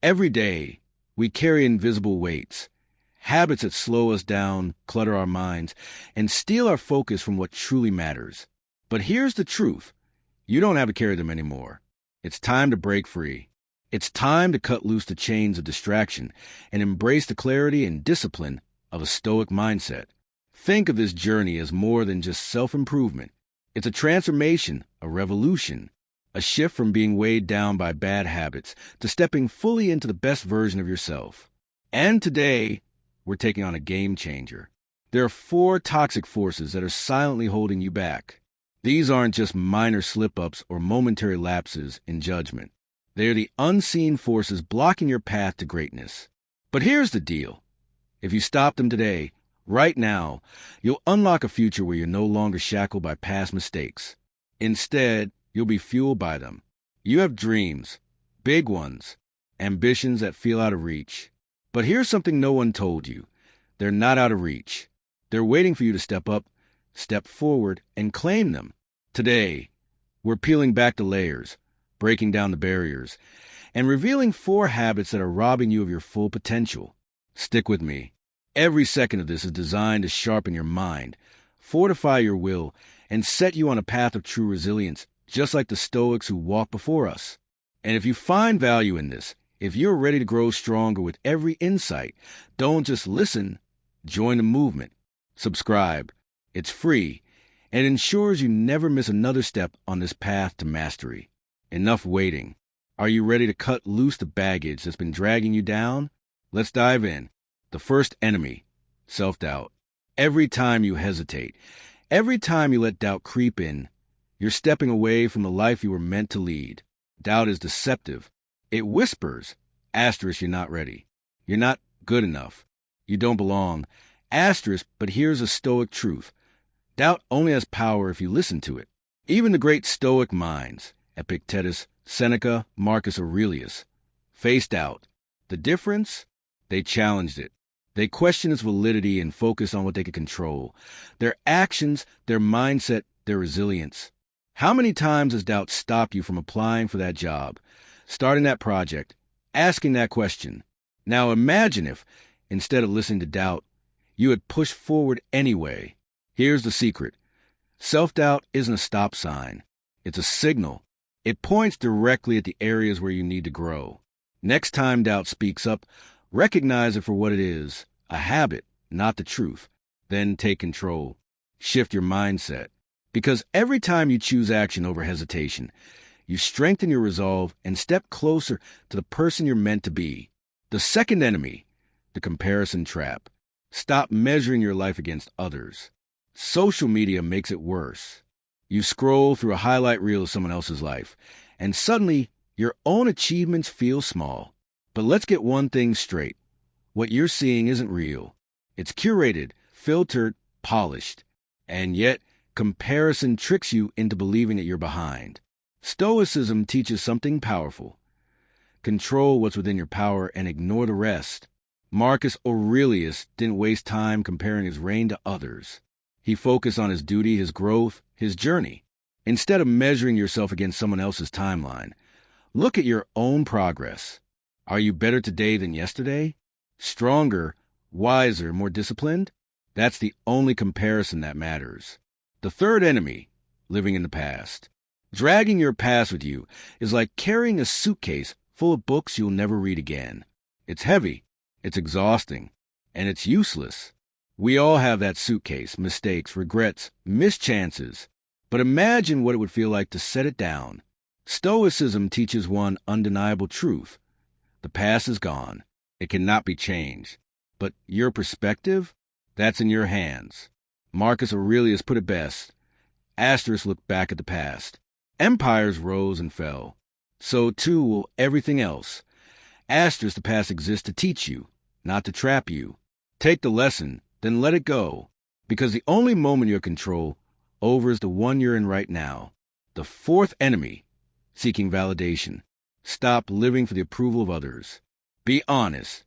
Every day, we carry invisible weights, habits that slow us down, clutter our minds, and steal our focus from what truly matters. But here's the truth. You don't have to carry them anymore. It's time to break free. It's time to cut loose the chains of distraction and embrace the clarity and discipline of a Stoic mindset. Think of this journey as more than just self-improvement. It's a transformation, a revolution, a shift from being weighed down by bad habits to stepping fully into the best version of yourself. And today, we're taking on a game changer. There are 4 toxic forces that are silently holding you back. These aren't just minor slip-ups or momentary lapses in judgment. They are the unseen forces blocking your path to greatness. But here's the deal. If you stop them today, right now, you'll unlock a future where you're no longer shackled by past mistakes. Instead, you'll be fueled by them. You have dreams, big ones, ambitions that feel out of reach. But here's something no one told you. They're not out of reach. They're waiting for you to step up, step forward, and claim them. Today, we're peeling back the layers, breaking down the barriers, and revealing 4 habits that are robbing you of your full potential. Stick with me. Every second of this is designed to sharpen your mind, fortify your will, and set you on a path of true resilience, just like the Stoics who walked before us. And if you find value in this, if you're ready to grow stronger with every insight, don't just listen, join the movement. Subscribe. It's free and ensures you never miss another step on this path to mastery. Enough waiting. Are you ready to cut loose the baggage that's been dragging you down? Let's dive in. The first enemy, self-doubt. Every time you hesitate, every time you let doubt creep in, you're stepping away from the life you were meant to lead. Doubt is deceptive. It whispers, asterisk, you're not ready. You're not good enough. You don't belong. Asterisk, but here's a Stoic truth. Doubt only has power if you listen to it. Even the great Stoic minds, Epictetus, Seneca, Marcus Aurelius, faced doubt. The difference? They challenged it. They questioned its validity and focused on what they could control. Their actions, their mindset, their resilience. How many times has doubt stopped you from applying for that job, starting that project, asking that question? Now imagine if, instead of listening to doubt, you had pushed forward anyway. Here's the secret. Self-doubt isn't a stop sign. It's a signal. It points directly at the areas where you need to grow. Next time doubt speaks up, recognize it for what it is, a habit, not the truth. Then take control. Shift your mindset. Because every time you choose action over hesitation, you strengthen your resolve and step closer to the person you're meant to be. The second enemy, the comparison trap. Stop measuring your life against others. Social media makes it worse. You scroll through a highlight reel of someone else's life, and suddenly your own achievements feel small. But let's get one thing straight. What you're seeing isn't real. It's curated, filtered, polished. And yet, comparison tricks you into believing that you're behind. Stoicism teaches something powerful. Control what's within your power and ignore the rest. Marcus Aurelius didn't waste time comparing his reign to others. He focused on his duty, his growth, his journey. Instead of measuring yourself against someone else's timeline, look at your own progress. Are you better today than yesterday? Stronger, wiser, more disciplined? That's the only comparison that matters. The third enemy, living in the past. Dragging your past with you is like carrying a suitcase full of books you'll never read again. It's heavy, it's exhausting, and it's useless. We all have that suitcase, mistakes, regrets, missed chances. But imagine what it would feel like to set it down. Stoicism teaches one undeniable truth. The past is gone. It cannot be changed. But your perspective? That's in your hands. Marcus Aurelius put it best. Asterisk looked back at the past. Empires rose and fell. So too will everything else. Asterisk, the past exists to teach you, not to trap you. Take the lesson, then let it go. Because the only moment you have control over is the one you're in right now. The fourth enemy, seeking validation. Stop living for the approval of others. Be honest.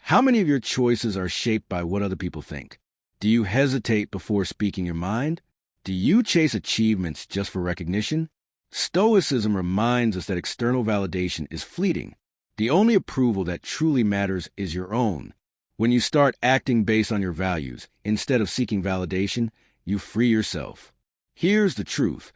How many of your choices are shaped by what other people think? Do you hesitate before speaking your mind? Do you chase achievements just for recognition? Stoicism reminds us that external validation is fleeting. The only approval that truly matters is your own. When you start acting based on your values, instead of seeking validation, you free yourself. Here's the truth.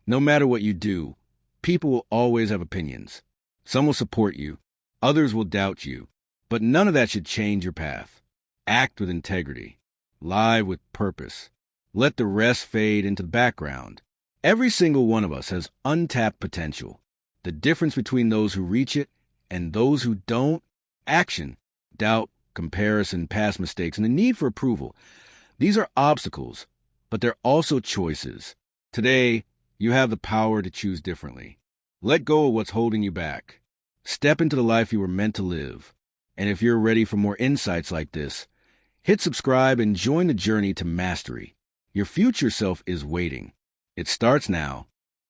No matter what you do, people will always have opinions. Some will support you, others will doubt you, but none of that should change your path. Act with integrity. Live with purpose. Let the rest fade into the background. Every single one of us has untapped potential. The difference between those who reach it and those who don't, action, doubt, comparison, past mistakes, and the need for approval. These are obstacles, but they're also choices. Today, you have the power to choose differently. Let go of what's holding you back. Step into the life you were meant to live. And if you're ready for more insights like this, hit subscribe and join the journey to mastery. Your future self is waiting. It starts now.